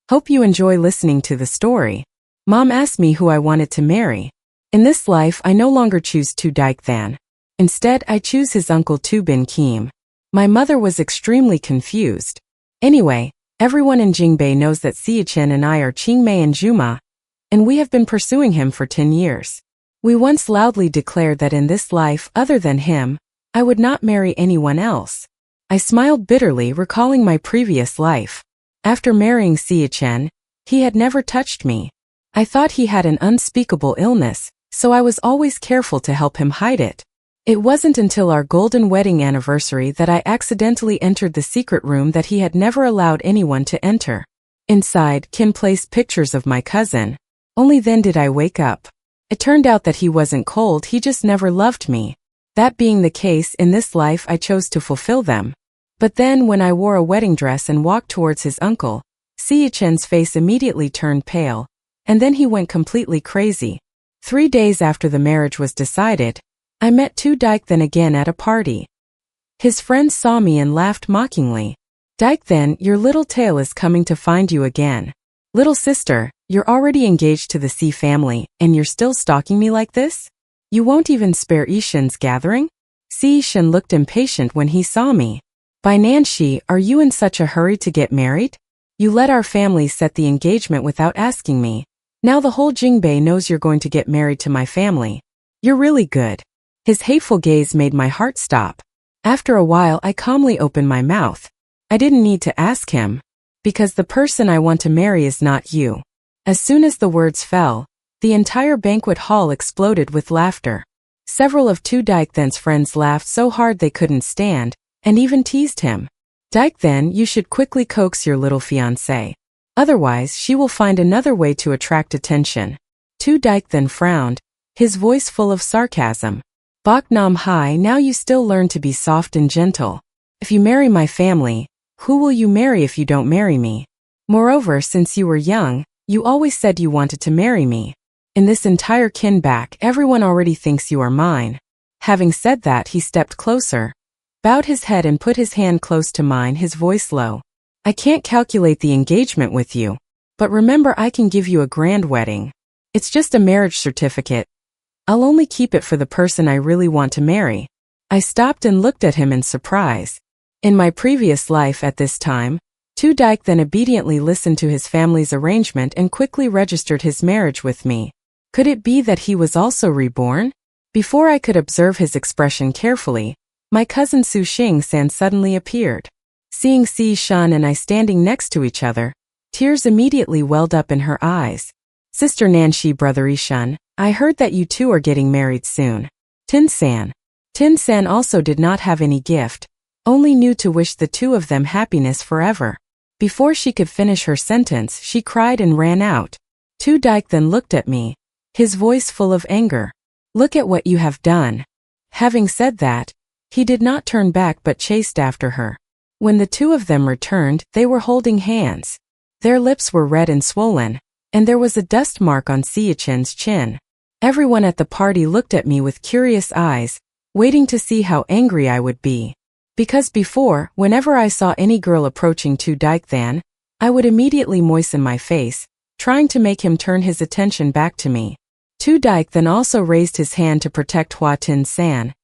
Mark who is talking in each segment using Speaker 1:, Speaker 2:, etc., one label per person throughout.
Speaker 1: Hope you enjoy listening to the story. Mom asked me who I wanted to marry. In this life, I no longer choose Tu Daikthan. Instead, I choose his uncle Tu Bin Kim. My mother was extremely confused. Anyway, everyone in Jingbei knows that Siachen and I are Qingmei and Juma, and we have been pursuing him for 10 years. We once loudly declared that in this life, other than him, I would not marry anyone else. I smiled bitterly, recalling my previous life. After marrying Siachen, he had never touched me. I thought he had an unspeakable illness, so I was always careful to help him hide it. It wasn't until our golden wedding anniversary that I accidentally entered the secret room that he had never allowed anyone to enter. Inside, Kin placed pictures of my cousin. Only then did I wake up. It turned out that he wasn't cold, he just never loved me. That being the case, in this life I chose to fulfill them. But then when I wore a wedding dress and walked towards his uncle, Siachen's face immediately turned pale, and then he went completely crazy. 3 days after the marriage was decided, I met Tu Daikthan again at a party. His friends saw me and laughed mockingly. "Daikthan, your little tail is coming to find you again. Little sister, you're already engaged to the C family, and you're still stalking me like this? You won't even spare Ishan's gathering?" Si Ishan looked impatient when he saw me. "By Nanshi, are you in such a hurry to get married? You let our family set the engagement without asking me. Now the whole Jingbei knows you're going to get married to my family. You're really good." His hateful gaze made my heart stop. After a while, I calmly opened my mouth. I didn't need to ask him. "Because the person I want to marry is not you." As soon as the words fell, the entire banquet hall exploded with laughter. Several of Tu Daikthan's friends laughed so hard they couldn't stand, and even teased him. "Daikthan, you should quickly coax your little fiancée. Otherwise, she will find another way to attract attention." Tu Daikthan frowned, his voice full of sarcasm. "Bok Nam Hai, now you still learn to be soft and gentle. If you marry my family, who will you marry if you don't marry me? Moreover, since you were young, you always said you wanted to marry me. In this entire kin back, everyone already thinks you are mine." Having said that, he stepped closer, bowed his head and put his hand close to mine, his voice low. "I can't calculate the engagement with you, but remember I can give you a grand wedding. It's just a marriage certificate. I'll only keep it for the person I really want to marry." I stopped and looked at him in surprise. In my previous life at this time, Tu Daikthan obediently listened to his family's arrangement and quickly registered his marriage with me. Could it be that he was also reborn? Before I could observe his expression carefully, my cousin Su Xing-san suddenly appeared. Seeing Si Shan and I standing next to each other, tears immediately welled up in her eyes. "Sister Nanshi, brother Ishan, I heard that you two are getting married soon." Tin-san. Tin-san also did not have any gift, only knew to wish the two of them happiness forever. Before she could finish her sentence, she cried and ran out. Tu Daikthan looked at me, his voice full of anger. "Look at what you have done." Having said that, he did not turn back but chased after her. When the two of them returned, they were holding hands. Their lips were red and swollen, and there was a dust mark on Siachen's chin. Everyone at the party looked at me with curious eyes, waiting to see how angry I would be. Because before, whenever I saw any girl approaching Tu Daikthan, I would immediately moisten my face, trying to make him turn his attention back to me. Tu Daikthan also raised his hand to protect Hua Tin-san,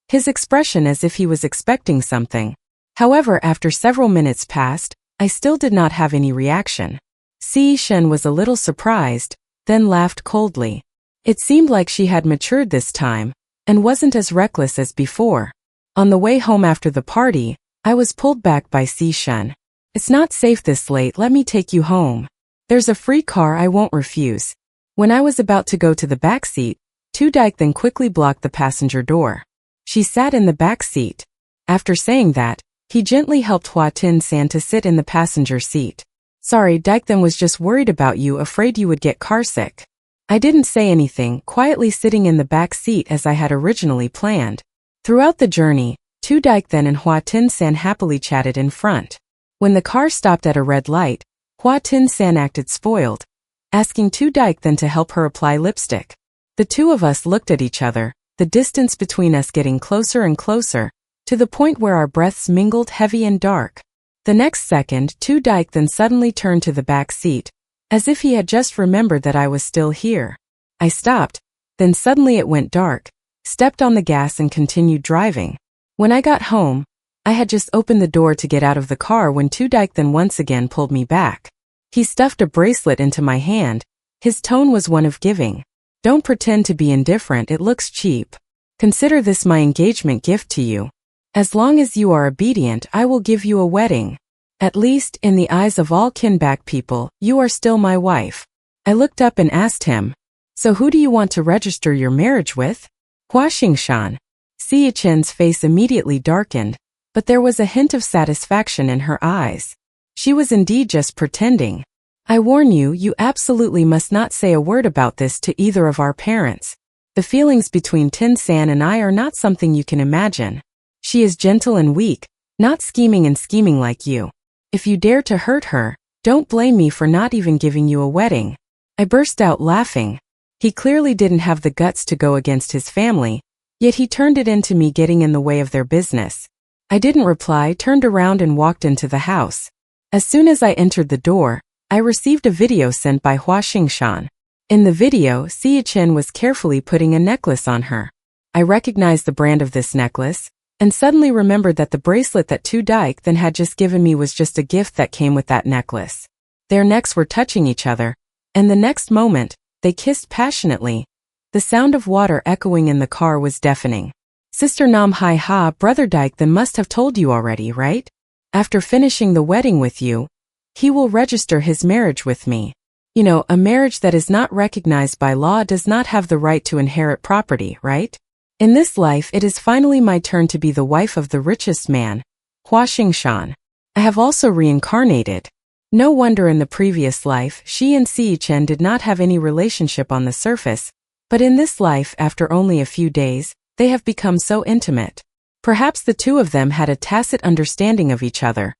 Speaker 1: his expression as if he was expecting something. However, after several minutes passed, I still did not have any reaction. Si Shen was a little surprised, then laughed coldly. It seemed like she had matured this time, and wasn't as reckless as before. On the way home after the party, I was pulled back by Si Shen. "It's not safe this late, let me take you home. There's a free car I won't refuse." When I was about to go to the back seat, Tu Daikthan quickly blocked the passenger door. She sat in the back seat. After saying that, he gently helped Hua Tin-san to sit in the passenger seat. "Sorry, Daikthan was just worried about you, afraid you would get carsick." I didn't say anything, quietly sitting in the back seat as I had originally planned. Throughout the journey, Tu Daikthan and Hua Tin-san happily chatted in front. When the car stopped at a red light, Hua Tin-san acted spoiled, asking Tu Daikthan to help her apply lipstick. The two of us looked at each other, the distance between us getting closer and closer, to the point where our breaths mingled heavy and dark. The next second, Tu Dike then suddenly turned to the back seat, as if he had just remembered that I was still here. I stopped, then suddenly it went dark, stepped on the gas and continued driving. When I got home, I had just opened the door to get out of the car when Tu Dike then once again pulled me back. He stuffed a bracelet into my hand. His tone was one of giving. Don't pretend to be indifferent, it looks cheap. Consider this my engagement gift to you. As long as you are obedient, I will give you a wedding. At least, in the eyes of all Kinback people, you are still my wife. I looked up and asked him, so who do you want to register your marriage with? Hua Xingshan. Xie Chen's face immediately darkened, but there was a hint of satisfaction in her eyes. She was indeed just pretending. I warn you, you absolutely must not say a word about this to either of our parents. The feelings between Tin San and I are not something you can imagine. She is gentle and weak, not scheming like you. If you dare to hurt her, don't blame me for not even giving you a wedding. I burst out laughing. He clearly didn't have the guts to go against his family, yet he turned it into me getting in the way of their business. I didn't reply, turned around and walked into the house. As soon as I entered the door, I received a video sent by Hua Xingshan. In the video, Xie Chen was carefully putting a necklace on her. I recognized the brand of this necklace, and suddenly remembered that the bracelet that Tu Dike then had just given me was just a gift that came with that necklace. Their necks were touching each other, and the next moment, they kissed passionately. The sound of water echoing in the car was deafening. Sister Nam Hai Ha, Brother Dike then must have told you already, right? After finishing the wedding with you, he will register his marriage with me. You know, a marriage that is not recognized by law does not have the right to inherit property, right? In this life it is finally my turn to be the wife of the richest man, Hua Xingshan. I have also reincarnated. No wonder in the previous life she and Xie Chen did not have any relationship on the surface, but in this life after only a few days, they have become so intimate. Perhaps the two of them had a tacit understanding of each other,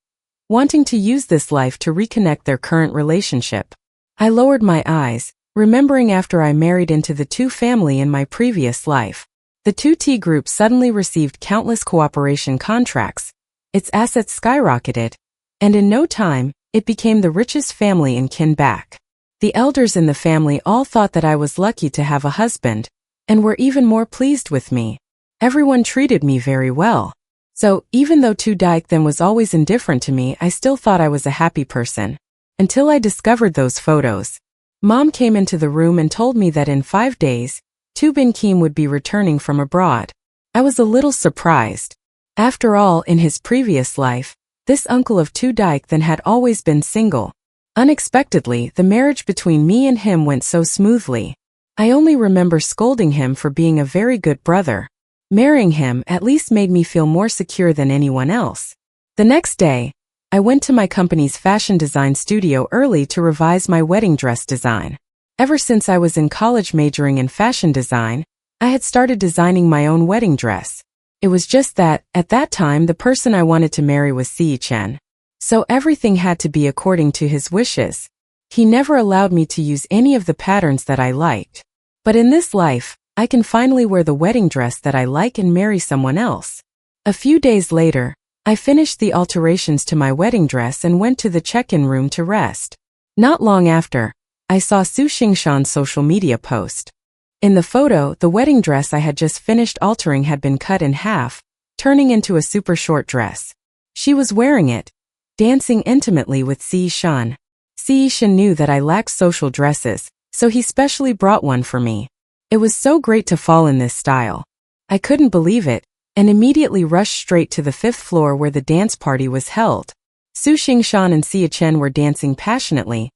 Speaker 1: wanting to use this life to reconnect their current relationship. I lowered my eyes, remembering after I married into the Tu family in my previous life. The 2T group suddenly received countless cooperation contracts, its assets skyrocketed, and in no time, it became the richest family in Kinback. The elders in the family all thought that I was lucky to have a husband, and were even more pleased with me. Everyone treated me very well. So, even though Tu Dike then was always indifferent to me, I still thought I was a happy person. Until I discovered those photos. Mom came into the room and told me that in 5 days, Tu Bin Kim would be returning from abroad. I was a little surprised. After all, in his previous life, this uncle of Tu Dike then had always been single. Unexpectedly, the marriage between me and him went so smoothly. I only remember scolding him for being a very good brother. Marrying him at least made me feel more secure than anyone else. The next day, I went to my company's fashion design studio early to revise my wedding dress design. Ever since I was in college majoring in fashion design, I had started designing my own wedding dress. It was just that, at that time the person I wanted to marry was Xie Chen. So everything had to be according to his wishes. He never allowed me to use any of the patterns that I liked. But in this life, I can finally wear the wedding dress that I like and marry someone else. A few days later, I finished the alterations to my wedding dress and went to the check-in room to rest. Not long after, I saw Su Xingshan's social media post. In the photo, the wedding dress I had just finished altering had been cut in half, turning into a super short dress. She was wearing it, dancing intimately with Xie Shan. Xie Shan knew that I lacked social dresses, so he specially brought one for me. It was so great to fall in this style. I couldn't believe it, and immediately rushed straight to the 5th floor where the dance party was held. Su Xingshan and Xie Chen were dancing passionately,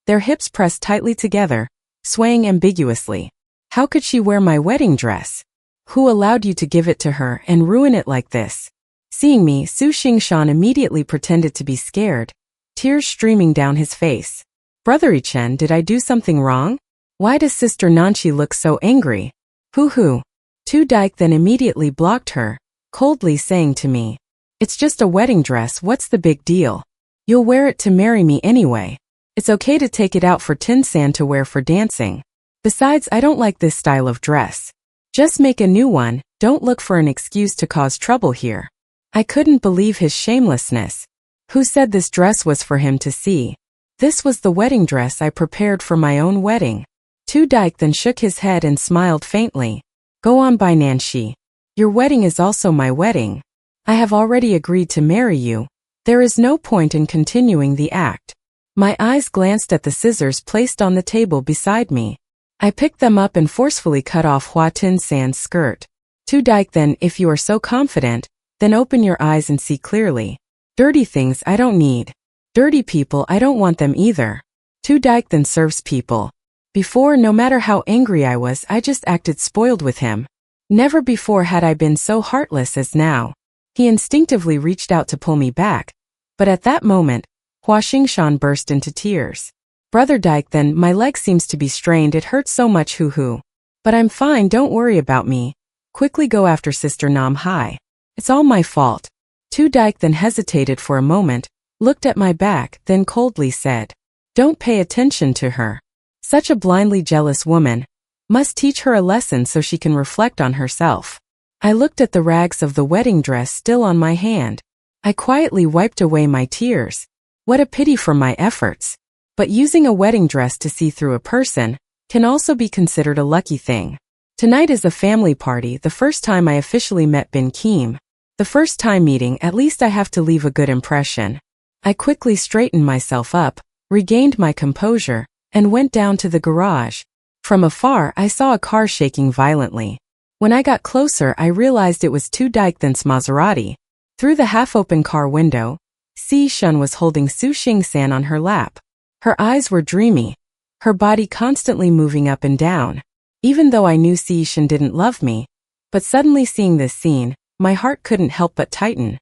Speaker 1: their hips pressed tightly together, swaying ambiguously. How could she wear my wedding dress? Who allowed you to give it to her and ruin it like this? Seeing me, Su Xingshan immediately pretended to be scared, tears streaming down his face. Brother Chen, did I do something wrong? Why does Sister Nanchi look so angry? Hoo. Tu Dike then immediately blocked her, coldly saying to me, "It's just a wedding dress, what's the big deal? You'll wear it to marry me anyway. It's okay to take it out for Tin San to wear for dancing. Besides, I don't like this style of dress. Just make a new one, don't look for an excuse to cause trouble here." I couldn't believe his shamelessness. Who said this dress was for him to see? This was the wedding dress I prepared for my own wedding. Dyke then shook his head and smiled faintly. Go on by Nanshi. Your wedding is also my wedding. I have already agreed to marry you. There is no point in continuing the act. My eyes glanced at the scissors placed on the table beside me. I picked them up and forcefully cut off Hua Tin-san's skirt. Dyke then, if you are so confident, then open your eyes and see clearly. Dirty things I don't need. Dirty people I don't want them either. Dyke then serves people. Before, no matter how angry I was, I just acted spoiled with him. Never before had I been so heartless as now. He instinctively reached out to pull me back, but at that moment, Hua Xingshan burst into tears. Brother Dyke then, my leg seems to be strained, it hurts so much hoo-hoo. But I'm fine, don't worry about me. Quickly go after Sister Nam Hai. It's all my fault. Dyke then hesitated for a moment, looked at my back, then coldly said, don't pay attention to her. Such a blindly jealous woman. Must teach her a lesson so she can reflect on herself. I looked at the rags of the wedding dress still on my hand. I quietly wiped away my tears. What a pity for my efforts. But using a wedding dress to see through a person can also be considered a lucky thing. Tonight is a family party, the first time I officially met Bin Kim. The first time meeting, at least I have to leave a good impression. I quickly straightened myself up, regained my composure, and went down to the garage. From afar, I saw a car shaking violently. When I got closer, I realized it was Dyke then's Maserati. Through the half-open car window, Si Shun was holding Su Xingsan on her lap. Her eyes were dreamy, her body constantly moving up and down. Even though I knew Si Shun didn't love me, but suddenly seeing this scene, my heart couldn't help but tighten.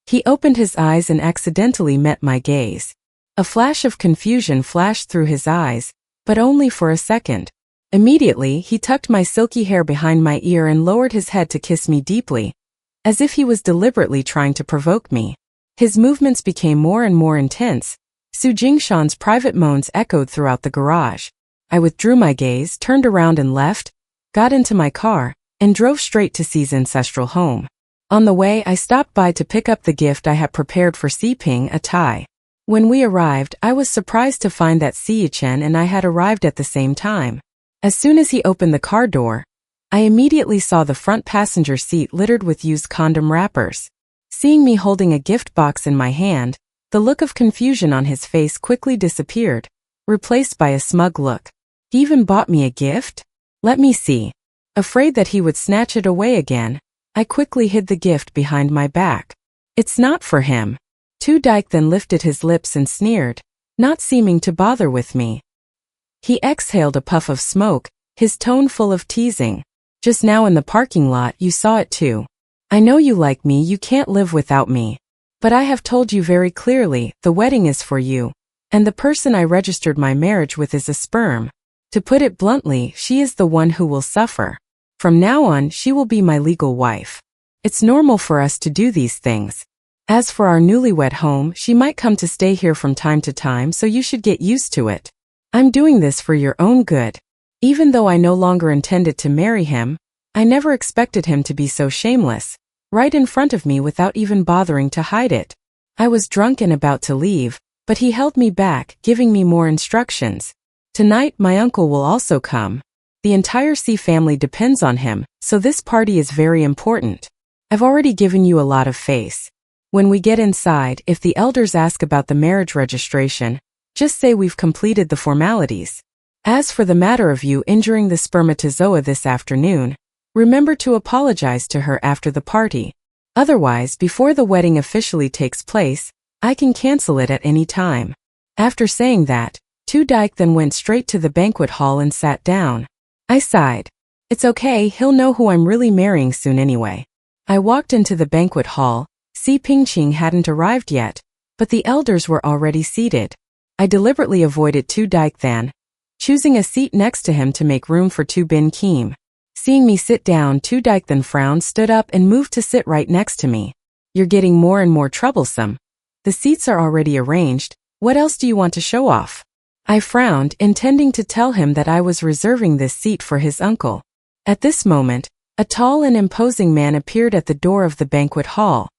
Speaker 1: He opened his eyes and accidentally met my gaze. A flash of confusion flashed through his eyes, but only for a second. Immediately, he tucked my silky hair behind my ear and lowered his head to kiss me deeply, as if he was deliberately trying to provoke me. His movements became more and more intense. Su Jingshan's private moans echoed throughout the garage. I withdrew my gaze, turned around and left, got into my car, and drove straight to Si's ancestral home. On the way, I stopped by to pick up the gift I had prepared for Si Ping, a tie. When we arrived, I was surprised to find that Si Yichen and I had arrived at the same time. As soon as he opened the car door, I immediately saw the front passenger seat littered with used condom wrappers. Seeing me holding a gift box in my hand, the look of confusion on his face quickly disappeared, replaced by a smug look. He even bought me a gift? Let me see. Afraid that he would snatch it away again, I quickly hid the gift behind my back. It's not for him. Dyke then lifted his lips and sneered, not seeming to bother with me. He exhaled a puff of smoke, his tone full of teasing. Just now in the parking lot you saw it too. I know you like me, you can't live without me. But I have told you very clearly, the wedding is for you, and the person I registered my marriage with is a sperm. To put it bluntly, she is the one who will suffer. From now on, she will be my legal wife. It's normal for us to do these things. As for our newlywed home, she might come to stay here from time to time, so you should get used to it. I'm doing this for your own good. Even though I no longer intended to marry him, I never expected him to be so shameless, right in front of me without even bothering to hide it. I was drunk and about to leave, but he held me back, giving me more instructions. Tonight, my uncle will also come. The entire Si family depends on him, so this party is very important. I've already given you a lot of face. When we get inside, if the elders ask about the marriage registration, just say we've completed the formalities. As for the matter of you injuring the spermatozoa this afternoon, remember to apologize to her after the party. Otherwise, before the wedding officially takes place, I can cancel it at any time. After saying that, Dyke then went straight to the banquet hall and sat down. I sighed. It's okay, he'll know who I'm really marrying soon anyway. I walked into the banquet hall. Si Pingqing hadn't arrived yet, but the elders were already seated. I deliberately avoided Dyke then, choosing a seat next to him to make room for Bin Kim. Seeing me sit down, Dyke then frowned, stood up and moved to sit right next to me. You're getting more and more troublesome. The seats are already arranged, what else do you want to show off? I frowned, intending to tell him that I was reserving this seat for his uncle. At this moment, a tall and imposing man appeared at the door of the banquet hall.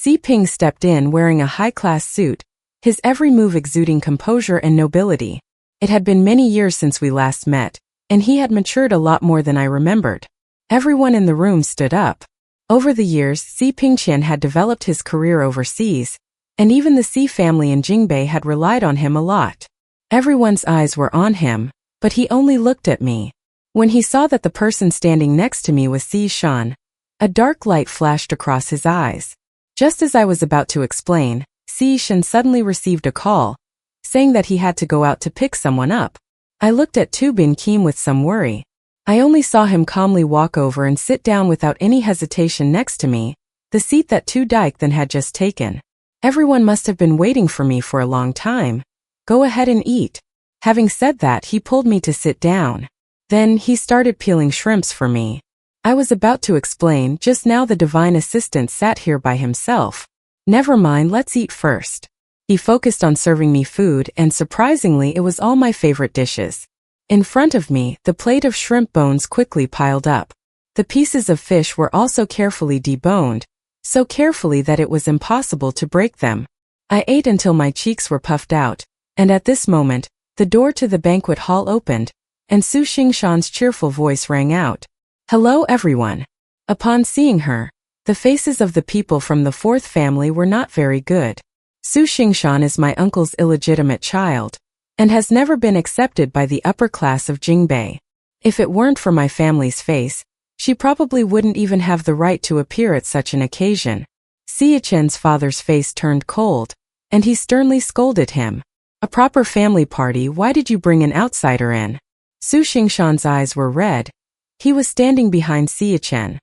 Speaker 1: Si Ping stepped in wearing a high-class suit, his every move exuding composure and nobility. It had been many years since we last met, and he had matured a lot more than I remembered. Everyone in the room stood up. Over the years, Si Pingqian had developed his career overseas, and even the Si family in Jingbei had relied on him a lot. Everyone's eyes were on him, but he only looked at me. When he saw that the person standing next to me was Si Shan, a dark light flashed across his eyes. Just as I was about to explain, Si Shan suddenly received a call, saying that he had to go out to pick someone up. I looked at Tu Bin Kim with some worry. I only saw him calmly walk over and sit down without any hesitation next to me, the seat that Tu Daikdan had just taken. Everyone must have been waiting for me for a long time. Go ahead and eat. Having said that, he pulled me to sit down. Then he started peeling shrimps for me. I was about to explain, just now the divine assistant sat here by himself. Never mind, let's eat first. He focused on serving me food, and surprisingly it was all my favorite dishes. In front of me, the plate of shrimp bones quickly piled up. The pieces of fish were also carefully deboned, so carefully that it was impossible to break them. I ate until my cheeks were puffed out, and at this moment, the door to the banquet hall opened, and Su Xingshan's cheerful voice rang out. Hello everyone. Upon seeing her, the faces of the people from the fourth family were not very good. Su Xingshan is my uncle's illegitimate child, and has never been accepted by the upper class of Jingbei. If it weren't for my family's face, she probably wouldn't even have the right to appear at such an occasion. Xie Chen's father's face turned cold, and he sternly scolded him. A proper family party, why did you bring an outsider in? Su Xingshan's eyes were red. He was standing behind Xie Chen.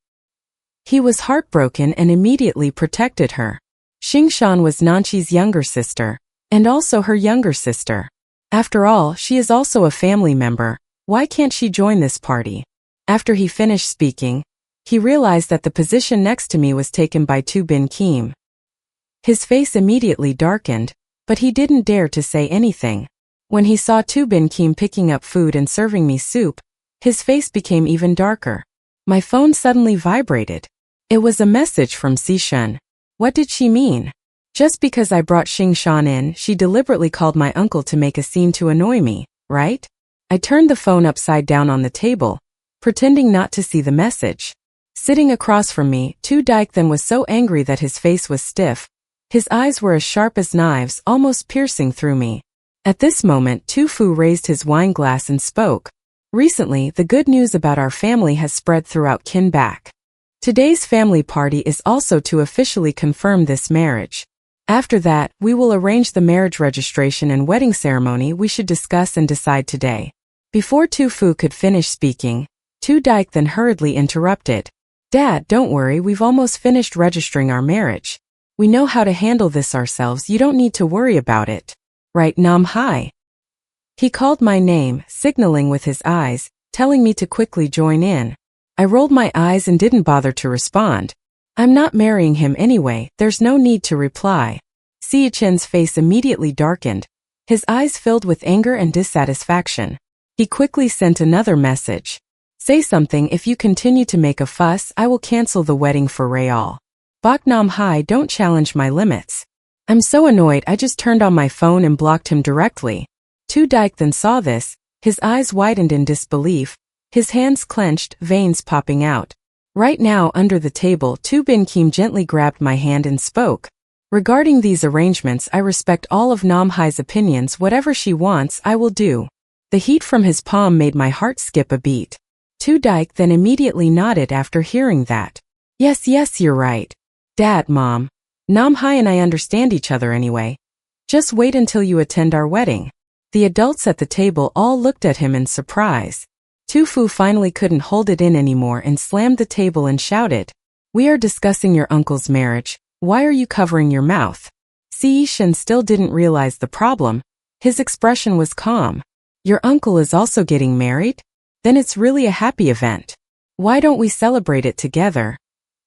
Speaker 1: He was heartbroken and immediately protected her. Xingshan was Nanqi's younger sister, and also her younger sister. After all, she is also a family member. Why can't she join this party? After he finished speaking, he realized that the position next to me was taken by Tu Bin Kim. His face immediately darkened, but he didn't dare to say anything. When he saw Tu Bin Kim picking up food and serving me soup, his face became even darker. My phone suddenly vibrated. It was a message from Si Shan. What did she mean? Just because I brought Xingshan in, she deliberately called my uncle to make a scene to annoy me, right? I turned the phone upside down on the table, pretending not to see the message. Sitting across from me, Tu Daikdan was so angry that his face was stiff. His eyes were as sharp as knives, almost piercing through me. At this moment, Tu Fu raised his wine glass and spoke. Recently, the good news about our family has spread throughout Kin Back. Today's family party is also to officially confirm this marriage. After that, we will arrange the marriage registration and wedding ceremony we should discuss and decide today. Before Tu Fu could finish speaking, Tu Daikdan hurriedly interrupted. Dad, don't worry, we've almost finished registering our marriage. We know how to handle this ourselves, you don't need to worry about it. Right, Nam Hai? He called my name, signaling with his eyes, telling me to quickly join in. I rolled my eyes and didn't bother to respond. I'm not marrying him anyway, there's no need to reply. Xie Chen's face immediately darkened. His eyes filled with anger and dissatisfaction. He quickly sent another message. Say something, if you continue to make a fuss, I will cancel the wedding for Real. Bok Nam Hai, don't challenge my limits. I'm so annoyed I just turned on my phone and blocked him directly. Tu Daikdan saw this, his eyes widened in disbelief, his hands clenched, veins popping out. Right now, under the table, Tu Bin Kim gently grabbed my hand and spoke. Regarding these arrangements, I respect all of Nam Hai's opinions, whatever she wants, I will do. The heat from his palm made my heart skip a beat. Tu Daikdan immediately nodded after hearing that. Yes, you're right. Dad, Mom. Nam Hai and I understand each other anyway. Just wait until you attend our wedding. The adults at the table all looked at him in surprise. Tu Fu finally couldn't hold it in anymore and slammed the table and shouted. We are discussing your uncle's marriage, why are you covering your mouth? Xie Shan still didn't realize the problem. His expression was calm. Your uncle is also getting married? Then it's really a happy event. Why don't we celebrate it together?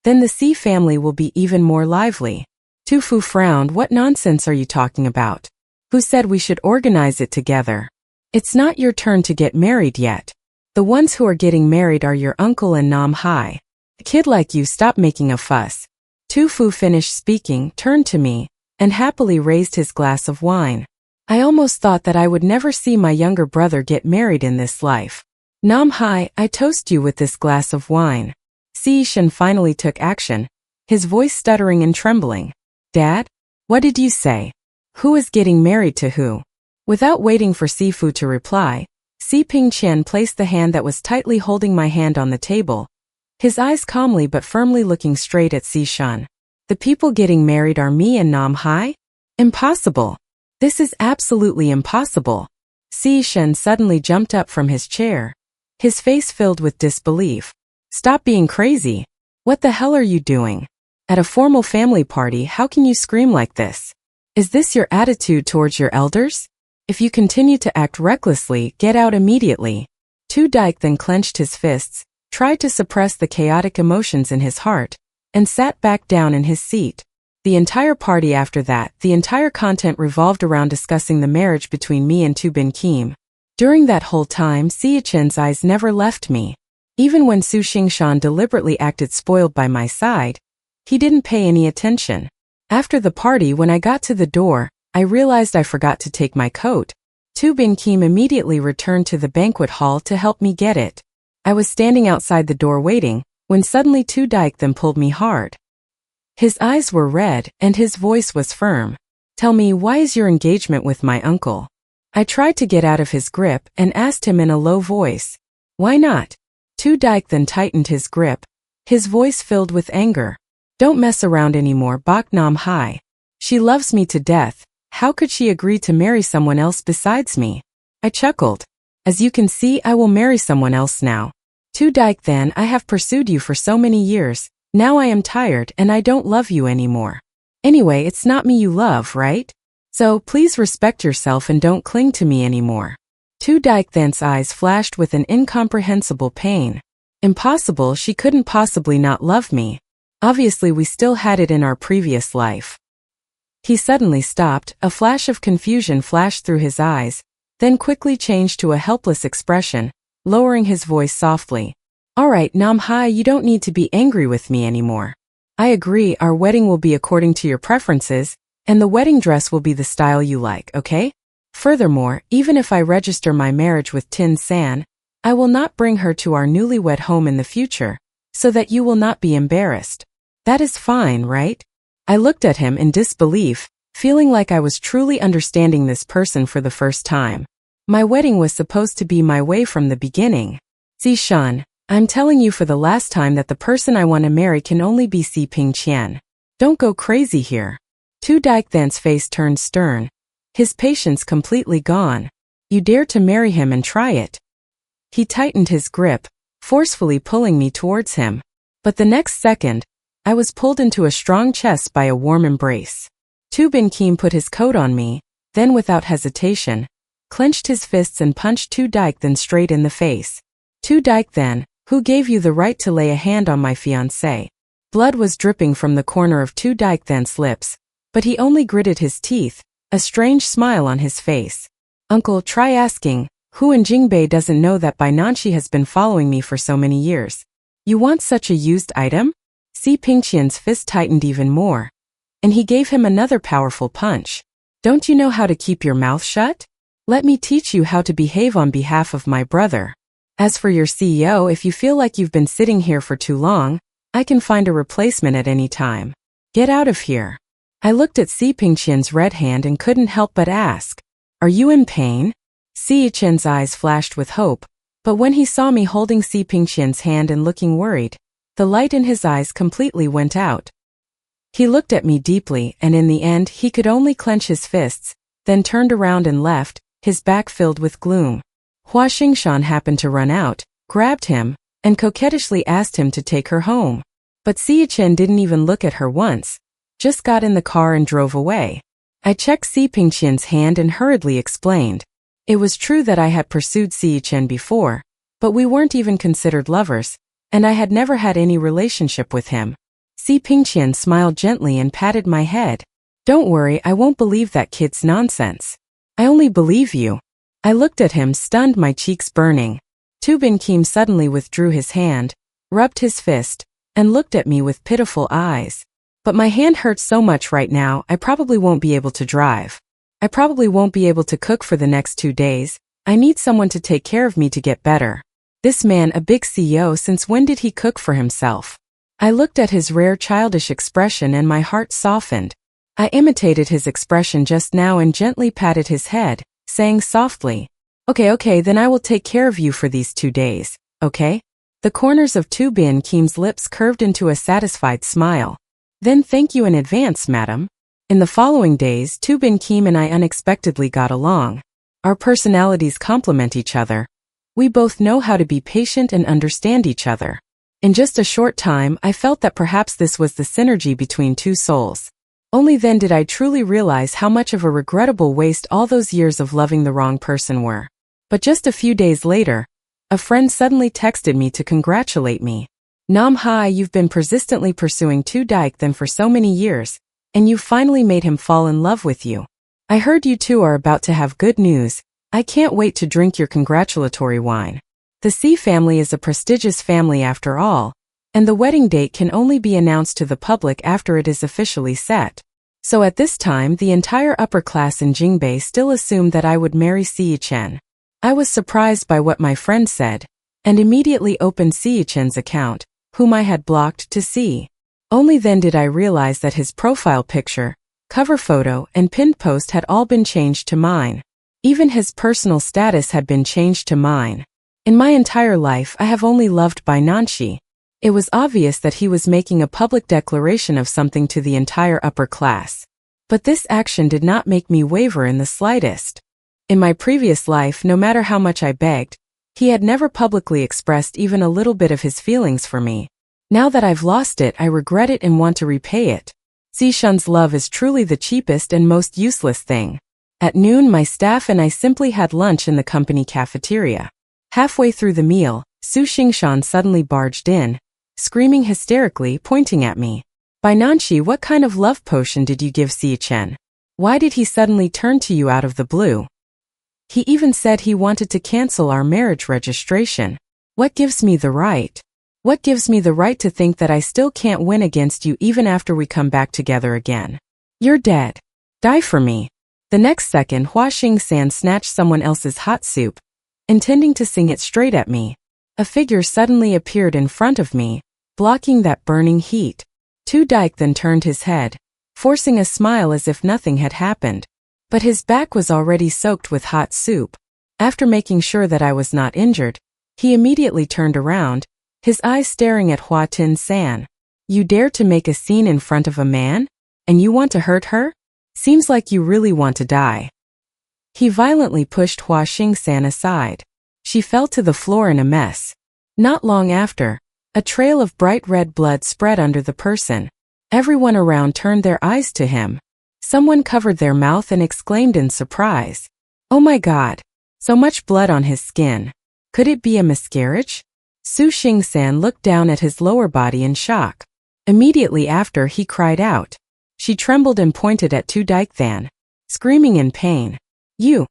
Speaker 1: Then the Xie family will be even more lively. Tu Fu frowned. What nonsense are you talking about? Who said we should organize it together? It's not your turn to get married yet. The ones who are getting married are your uncle and Nam Hai. A kid like you, stop making a fuss. Tu Fu finished speaking, turned to me, and happily raised his glass of wine. I almost thought that I would never see my younger brother get married in this life. Nam Hai, I toast you with this glass of wine. Si Shen finally took action, his voice stuttering and trembling. Dad? What did you say? Who is getting married to who? Without waiting for Sifu to reply, Si Pingqian placed the hand that was tightly holding my hand on the table, his eyes calmly but firmly looking straight at Si Shan. The people getting married are me and Nam Hai? Impossible. This is absolutely impossible. Si Shen suddenly jumped up from his chair, his face filled with disbelief. Stop being crazy. What the hell are you doing? At a formal family party, how can you scream like this? Is this your attitude towards your elders? If you continue to act recklessly, get out immediately. Tu Dike then clenched his fists, tried to suppress the chaotic emotions in his heart, and sat back down in his seat. The entire party after that, the entire content revolved around discussing the marriage between me and Tu Bin Kim. During that whole time, Xie Chen's eyes never left me. Even when Su Xingshan deliberately acted spoiled by my side, he didn't pay any attention. After the party, when I got to the door, I realized I forgot to take my coat. Tu Bin Kim immediately returned to the banquet hall to help me get it. I was standing outside the door waiting, when suddenly Tu Dike then pulled me hard. His eyes were red, and his voice was firm. Tell me, why is your engagement with my uncle? I tried to get out of his grip and asked him in a low voice. Why not? Tu Dike then tightened his grip, his voice filled with anger. Don't mess around anymore, Bak Nam Hai. She loves me to death. How could she agree to marry someone else besides me? I chuckled. As you can see, I will marry someone else now. Tu Dike, then, I have pursued you for so many years. Now I am tired and I don't love you anymore. Anyway, it's not me you love, right? So please respect yourself and don't cling to me anymore. Tu Dike then's eyes flashed with an incomprehensible pain. Impossible, she couldn't possibly not love me. Obviously we still had it in our previous life. He suddenly stopped, a flash of confusion flashed through his eyes, then quickly changed to a helpless expression, lowering his voice softly. Alright, Nam Hai, you don't need to be angry with me anymore. I agree, our wedding will be according to your preferences, and the wedding dress will be the style you like, okay? Furthermore, even if I register my marriage with Tin San, I will not bring her to our newlywed home in the future, so that you will not be embarrassed. That is fine, right? I looked at him in disbelief, feeling like I was truly understanding this person for the first time. My wedding was supposed to be my way from the beginning. Zishan, I'm telling you for the last time that the person I want to marry can only be Si Pingqian. Don't go crazy here. Tu Dike then's face turned stern, his patience completely gone. You dare to marry him and try it. He tightened his grip, forcefully pulling me towards him. But the next second, I was pulled into a strong chest by a warm embrace. Tu Bin Kim put his coat on me, then without hesitation, clenched his fists and punched Tu Dike then straight in the face. Tu Dike then, who gave you the right to lay a hand on my fiancé? Blood was dripping from the corner of Tu Dike then's lips, but he only gritted his teeth, a strange smile on his face. Uncle, try asking, who in Jingbei doesn't know that Bai Nanshi has been following me for so many years? You want such a used item? Si Pingqian's fist tightened even more, and he gave him another powerful punch. Don't you know how to keep your mouth shut? Let me teach you how to behave on behalf of my brother. As for your CEO, if you feel like you've been sitting here for too long, I can find a replacement at any time. Get out of here. I looked at Si Pingqian's red hand and couldn't help but ask, are you in pain? Si Chen's eyes flashed with hope, but when he saw me holding Si Pingqian's hand and looking worried, the light in his eyes completely went out. He looked at me deeply, and in the end he could only clench his fists, then turned around and left, his back filled with gloom. Hua Xingshan happened to run out, grabbed him, and coquettishly asked him to take her home. But Si Chen didn't even look at her once, just got in the car and drove away. I checked Si Pingqian's hand and hurriedly explained. It was true that I had pursued Si Chen before, but we weren't even considered lovers, and I had never had any relationship with him. Si Pingqian smiled gently and patted my head. Don't worry, I won't believe that kid's nonsense. I only believe you. I looked at him, stunned, my cheeks burning. Tu Bin Kim suddenly withdrew his hand, rubbed his fist, and looked at me with pitiful eyes. But my hand hurts so much right now, I probably won't be able to drive. I probably won't be able to cook for the next 2 days. I need someone to take care of me to get better. This man, a big CEO, since when did he cook for himself? I looked at his rare childish expression and my heart softened. I imitated his expression just now and gently patted his head, saying softly, Okay, then I will take care of you for these 2 days, okay? The corners of Tu Bin Kim's lips curved into a satisfied smile. Then thank you in advance, madam. In the following days, Tu Bin Kim and I unexpectedly got along. Our personalities complement each other. We both know how to be patient and understand each other. In just a short time, I felt that perhaps this was the synergy between two souls. Only then did I truly realize how much of a regrettable waste all those years of loving the wrong person were. But just a few days later, a friend suddenly texted me to congratulate me. Nam Hai, you've been persistently pursuing Tu Daikdan for so many years, and you finally made him fall in love with you. I heard you two are about to have good news. I can't wait to drink your congratulatory wine. The C family is a prestigious family after all, and the wedding date can only be announced to the public after it is officially set. So at this time, the entire upper class in Jingbei still assumed that I would marry Si Chen. I was surprised by what my friend said, and immediately opened Si Chen's account, whom I had blocked, to see. Only then did I realize that his profile picture, cover photo, and pinned post had all been changed to mine. Even his personal status had been changed to mine. In my entire life, I have only loved Bai Nanshi. It was obvious that he was making a public declaration of something to the entire upper class. But this action did not make me waver in the slightest. In my previous life, no matter how much I begged, he had never publicly expressed even a little bit of his feelings for me. Now that I've lost it, I regret it and want to repay it. Zishan's love is truly the cheapest and most useless thing. At noon, my staff and I simply had lunch in the company cafeteria. Halfway through the meal, Su Xingshan suddenly barged in, screaming hysterically, pointing at me. Bai Nanshi, what kind of love potion did you give Si Chen? Why did he suddenly turn to you out of the blue? He even said he wanted to cancel our marriage registration. What gives me the right? What gives me the right to think that I still can't win against you even after we come back together again? You're dead. Die for me. The next second, Hua Xingsan snatched someone else's hot soup, intending to sing it straight at me. A figure suddenly appeared in front of me, blocking that burning heat. Tu Daik then turned his head, forcing a smile as if nothing had happened. But his back was already soaked with hot soup. After making sure that I was not injured, he immediately turned around, his eyes staring at Hua Tin San. You dare to make a scene in front of a man? And you want to hurt her? Seems like you really want to die. He violently pushed Hua Xingsan aside. She fell to the floor in a mess. Not long after, a trail of bright red blood spread under the person. Everyone around turned their eyes to him. Someone covered their mouth and exclaimed in surprise. Oh my God! So much blood on his skin. Could it be a miscarriage? Su Xingsan looked down at his lower body in shock. Immediately after, he cried out. She trembled and pointed at Tu Daikdan, screaming in pain. You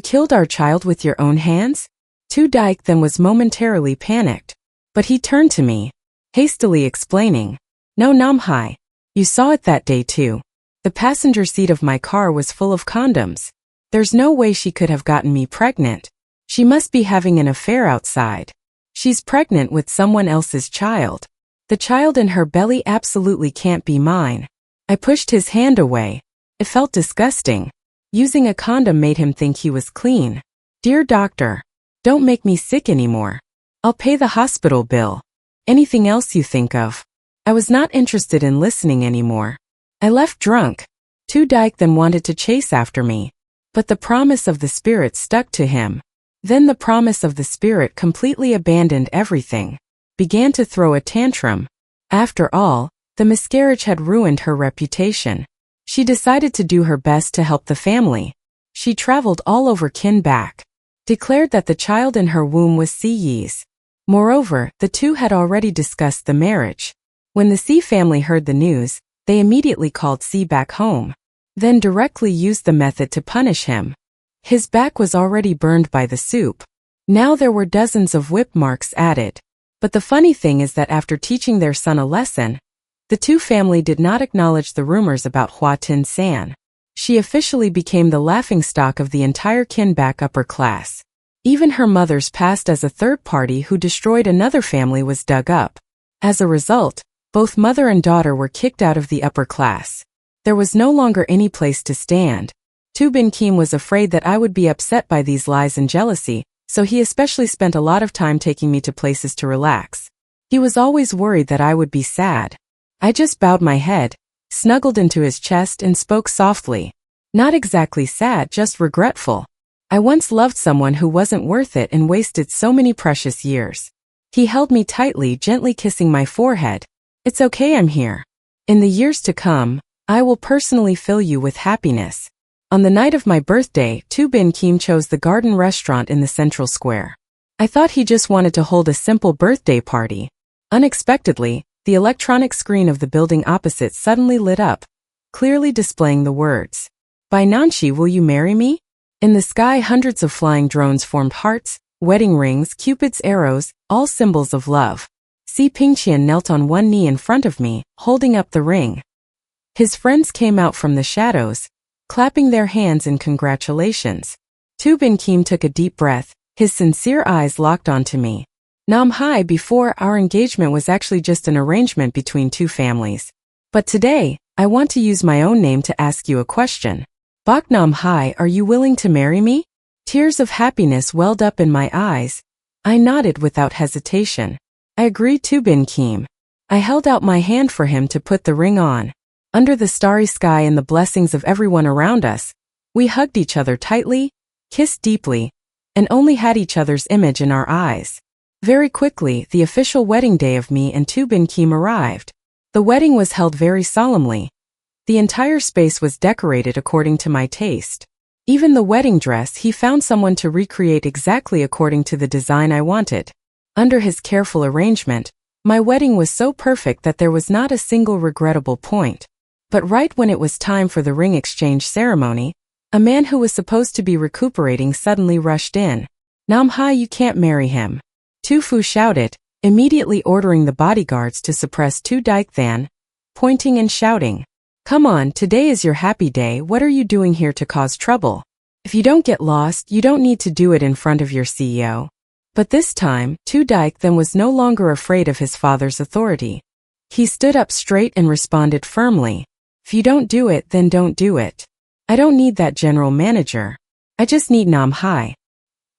Speaker 1: killed our child with your own hands? Tu Daikdan was momentarily panicked, but he turned to me, hastily explaining. No, Namhai. You saw it that day too. The passenger seat of my car was full of condoms. There's no way she could have gotten me pregnant. She must be having an affair outside. She's pregnant with someone else's child. The child in her belly absolutely can't be mine. I pushed his hand away. It felt disgusting. Using a condom made him think he was clean. Dear doctor, don't make me sick anymore. I'll pay the hospital bill. Anything else you think of? I was not interested in listening anymore. I left drunk. Tu Daikdan wanted to chase after me, but the promise of the spirit stuck to him. Then the promise of the spirit completely abandoned everything, began to throw a tantrum. After all, the miscarriage had ruined her reputation. She decided to do her best to help the family. She traveled all over Kinback, declared that the child in her womb was Si Yi's. Moreover, the two had already discussed the marriage. When the Si family heard the news, they immediately called Si back home, then directly used the method to punish him. His back was already burned by the soup. Now there were dozens of whip marks added. But the funny thing is that after teaching their son a lesson, The two family did not acknowledge the rumors about Hua Tin-san. She officially became the laughingstock of the entire kin-back upper class. Even her mother's past as a third party who destroyed another family was dug up. As a result, both mother and daughter were kicked out of the upper class. There was no longer any place to stand. Tu Bin Kim was afraid that I would be upset by these lies and jealousy, so he especially spent a lot of time taking me to places to relax. He was always worried that I would be sad. I just bowed my head, snuggled into his chest and spoke softly. Not exactly sad, just regretful. I once loved someone who wasn't worth it and wasted so many precious years. He held me tightly, gently kissing my forehead. It's okay, I'm here. In the years to come, I will personally fill you with happiness. On the night of my birthday, Tu Bin Kim chose the Garden Restaurant in the Central Square. I thought he just wanted to hold a simple birthday party. Unexpectedly, the electronic screen of the building opposite suddenly lit up, clearly displaying the words, "By Nanshi, will you marry me?" In the sky, hundreds of flying drones formed hearts, wedding rings, Cupid's arrows, all symbols of love. Si Pingqian knelt on one knee in front of me, holding up the ring. His friends came out from the shadows, clapping their hands in congratulations. Tu Bin Kim took a deep breath, his sincere eyes locked onto me. Nam Hai, before our engagement was actually just an arrangement between two families. But today, I want to use my own name to ask you a question. Bak Nam Hai, are you willing to marry me? Tears of happiness welled up in my eyes. I nodded without hesitation. I agreed, Tu Bin Kim. I held out my hand for him to put the ring on. Under the starry sky and the blessings of everyone around us, we hugged each other tightly, kissed deeply, and only had each other's image in our eyes. Very quickly, the official wedding day of me and Tu Bin Kim arrived. The wedding was held very solemnly. The entire space was decorated according to my taste. Even the wedding dress he found someone to recreate exactly according to the design I wanted. Under his careful arrangement, my wedding was so perfect that there was not a single regrettable point. But right when it was time for the ring exchange ceremony, a man who was supposed to be recuperating suddenly rushed in. Nam Hai, you can't marry him. Tu Fu shouted, immediately ordering the bodyguards to suppress Tu Daikathan, pointing and shouting, "Come on, today is your happy day, what are you doing here to cause trouble? If you don't get lost, you don't need to do it in front of your CEO." But this time, Tu Daikathan was no longer afraid of his father's authority. He stood up straight and responded firmly, "If you don't do it, then don't do it. I don't need that general manager. I just need Nam Hai."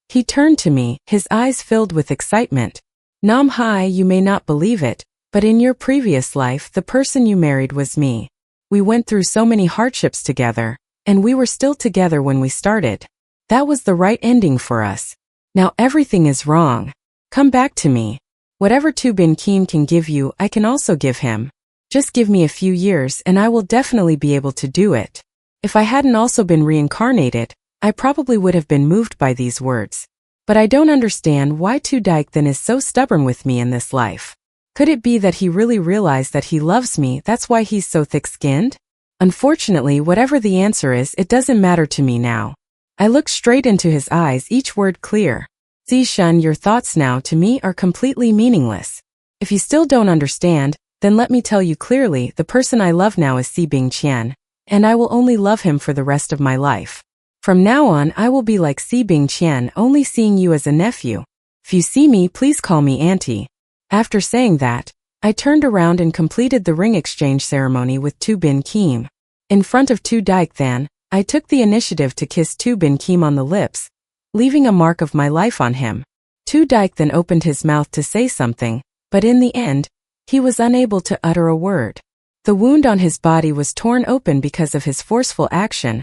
Speaker 1: He turned to me, his eyes filled with excitement. "Nam Hai, you may not believe it, but in your previous life, the person you married was me. We went through so many hardships together, and we were still together when we started. That was the right ending for us. Now everything is wrong. Come back to me. Whatever Tu Bin Kim can give you, I can also give him. Just give me a few years and I will definitely be able to do it." If I hadn't also been reincarnated, I probably would have been moved by these words. But I don't understand why Tu Daikathan is so stubborn with me in this life. Could it be that he really realized that he loves me, that's why he's so thick-skinned? Unfortunately, whatever the answer is, it doesn't matter to me now. I looked straight into his eyes, each word clear. "Zishan, your thoughts now to me are completely meaningless. If you still don't understand, then let me tell you clearly, the person I love now is Si Bingqian, and I will only love him for the rest of my life. From now on, I will be like Si Bingqian, only seeing you as a nephew. If you see me, please call me auntie." After saying that, I turned around and completed the ring exchange ceremony with Tu Bin Kim. In front of Tu Daikathan, I took the initiative to kiss Tu Bin Kim on the lips, leaving a mark of my life on him. Tu Daikathan opened his mouth to say something, but in the end, he was unable to utter a word. The wound on his body was torn open because of his forceful action,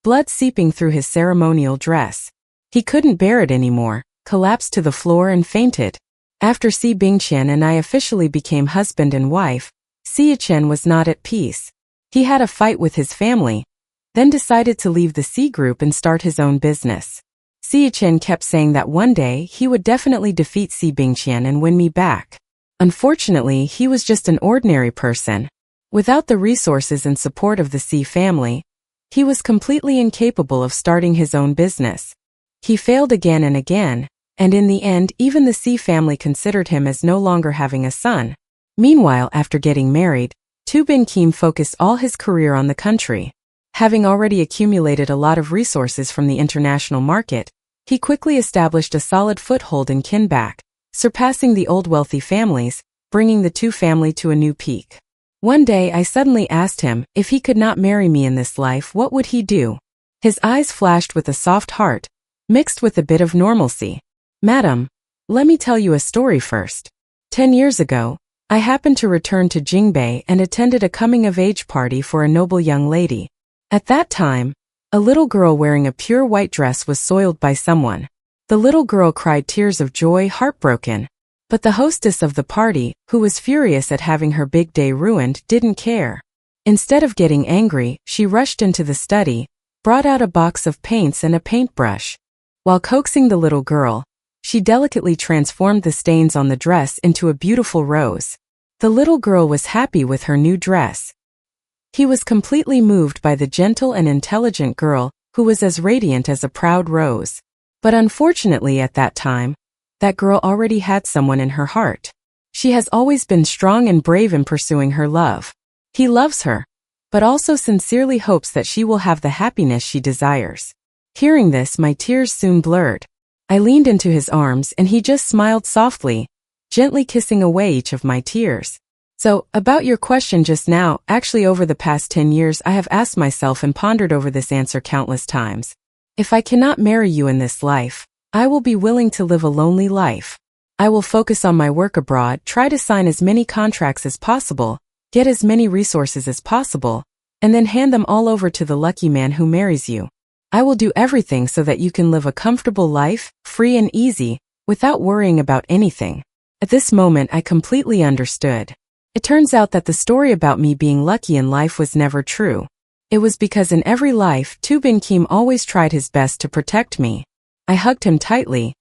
Speaker 1: blood seeping through his ceremonial dress. He couldn't bear it anymore, collapsed to the floor and fainted. After Si Bingqian and I officially became husband and wife, Siachen was not at peace. He had a fight with his family, then decided to leave the C group and start his own business. Siachen kept saying that one day he would definitely defeat Si Bingqian and win me back. Unfortunately, he was just an ordinary person. Without the resources and support of the C family, he was completely incapable of starting his own business. He failed again and again, and in the end even the C family considered him as no longer having a son. Meanwhile, after getting married, Bin Kim focused all his career on the country. Having already accumulated a lot of resources from the international market, he quickly established a solid foothold in Kinback, surpassing the old wealthy families, bringing the Tu family to a new peak. One day I suddenly asked him if he could not marry me in this life, what would he do? His eyes flashed with a soft heart, mixed with a bit of normalcy. Madam, let me tell you a story first. 10 years ago, I happened to return to Jingbei and attended a coming-of-age party for a noble young lady. At that time, a little girl wearing a pure white dress was soiled by someone. The little girl cried tears of joy, heartbroken. But the hostess of the party, who was furious at having her big day ruined, didn't care. Instead of getting angry, she rushed into the study, brought out a box of paints and a paintbrush. While coaxing the little girl, she delicately transformed the stains on the dress into a beautiful rose. The little girl was happy with her new dress. He was completely moved by the gentle and intelligent girl, who was as radiant as a proud rose. But unfortunately at that time, that girl already had someone in her heart. She has always been strong and brave in pursuing her love. He loves her, but also sincerely hopes that she will have the happiness she desires. Hearing this, my tears soon blurred. I leaned into his arms and he just smiled softly, gently kissing away each of my tears. So, about your question just now, actually over the past 10 years I have asked myself and pondered over this answer countless times. If I cannot marry you in this life, I will be willing to live a lonely life. I will focus on my work abroad, try to sign as many contracts as possible, get as many resources as possible, and then hand them all over to the lucky man who marries you. I will do everything so that you can live a comfortable life, free and easy, without worrying about anything. At this moment I completely understood. It turns out that the story about me being lucky in life was never true. It was because in every life, Bin Kim always tried his best to protect me. I hugged him tightly,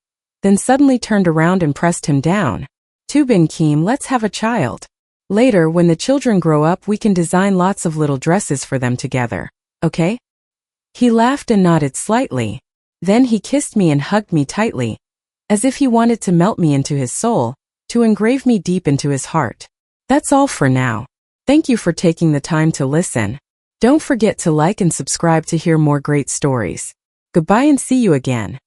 Speaker 1: then suddenly turned around and pressed him down. Bin Kim, let's have a child. Later, when the children grow up, we can design lots of little dresses for them together, okay? He laughed and nodded slightly. Then he kissed me and hugged me tightly, as if he wanted to melt me into his soul, to engrave me deep into his heart. That's all for now. Thank you for taking the time to listen. Don't forget to like and subscribe to hear more great stories. Goodbye and see you again.